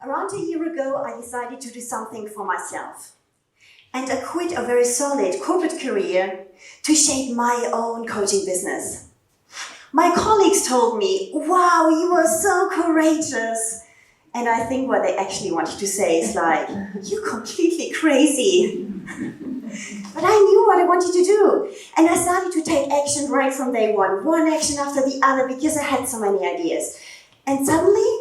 Around a year ago, I decided to do something for myself. And I quit a very solid corporate career to shape my own coaching business. My colleagues told me, "Wow, you are so courageous." And I think what they actually wanted to say is like, "You're completely crazy." But I knew what I wanted to do. And I started to take action right from day one action after the other, because I had so many ideas. And suddenly,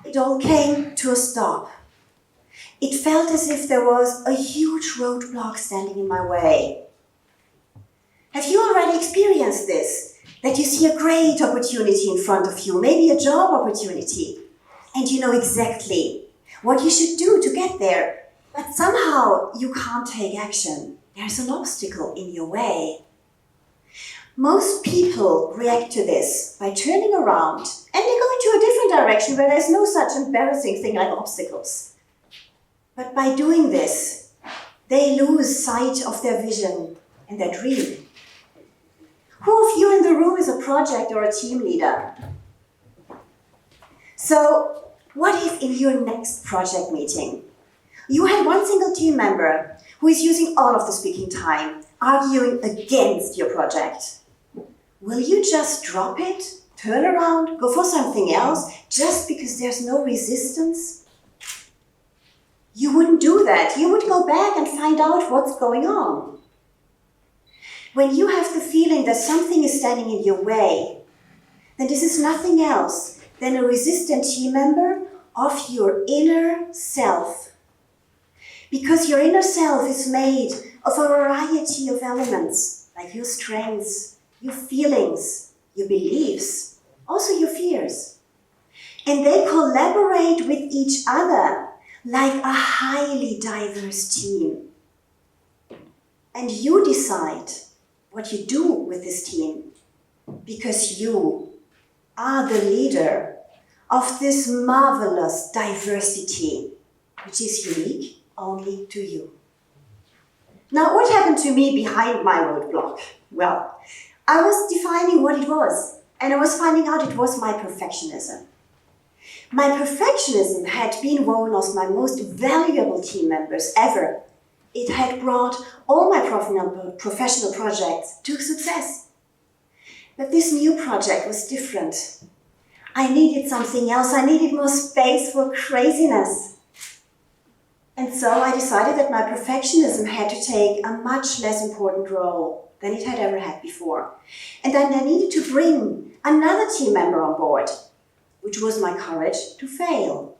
it all came to a stop. It felt as if there was a huge roadblock standing in my way. Have you already experienced this? That you see a great opportunity in front of you, maybe a job opportunity, and you know exactly what you should do to get there, but somehow you can't take action. There's an obstacle in your way. Most people react to this by turning around and they go into a different direction where there's no such embarrassing thing like obstacles. But by doing this, they lose sight of their vision and their dream. Who of you in the room is a project or a team leader? So, what if in your next project meeting, you had one single team member who is using all of the speaking time, arguing against your project? Will you just drop it, turn around, go for something else, just because there's no resistance? You wouldn't do that. You would go back and find out what's going on. When you have the feeling that something is standing in your way, then this is nothing else than a resistant team member of your inner self. Because your inner self is made of a variety of elements, like your strengths, your feelings, your beliefs, also your fears. And they collaborate with each other like a highly diverse team. And you decide what you do with this team, because you are the leader of this marvelous diversity, which is unique only to you. Now, what happened to me behind my roadblock? Well, I was defining what it was, and I was finding out it was my perfectionism. My perfectionism had been one of my most valuable team members ever. It had brought all my professional projects to success. But this new project was different. I needed something else. I needed more space for craziness. And so I decided that my perfectionism had to take a much less important role than it had ever had before. And then I needed to bring another team member on board, which was my courage to fail.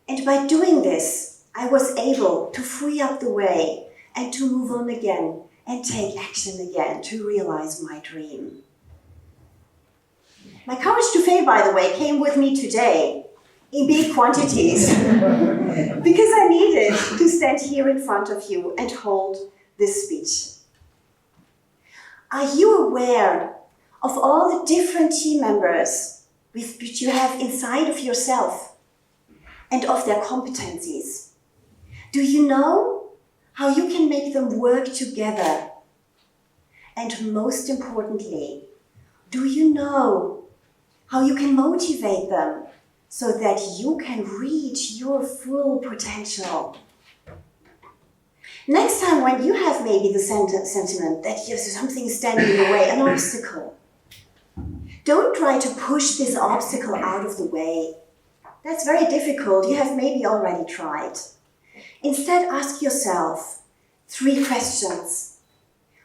And by doing this, I was able to free up the way and to move on again and take action again to realize my dream. My courage to fail, by the way, came with me today in big quantities because I needed to stand here in front of you and hold this speech. Are you aware of all the different team members which you have inside of yourself and of their competencies? Do you know how you can make them work together? And most importantly, do you know how you can motivate them so that you can reach your full potential? Next time when you have maybe the sentiment that there's something standing in the way, an obstacle, don't try to push this obstacle out of the way. That's very difficult. You have maybe already tried. Instead, ask yourself 3 questions.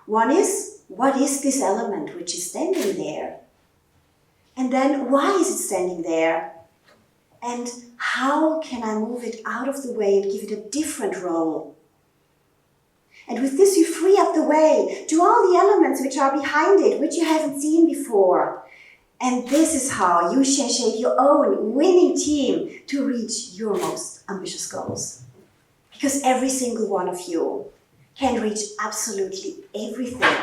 One is, what is this element which is standing there? And then, why is it standing there? And how can I move it out of the way and give it a different role? And with this, you free up the way to all the elements which are behind it, which you haven't seen before. And this is how you shall shape your own winning team to reach your most ambitious goals. Because every single one of you can reach absolutely everything.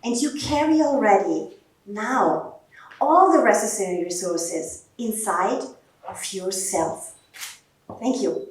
And you carry already, now, all the necessary resources inside of yourself. Thank you.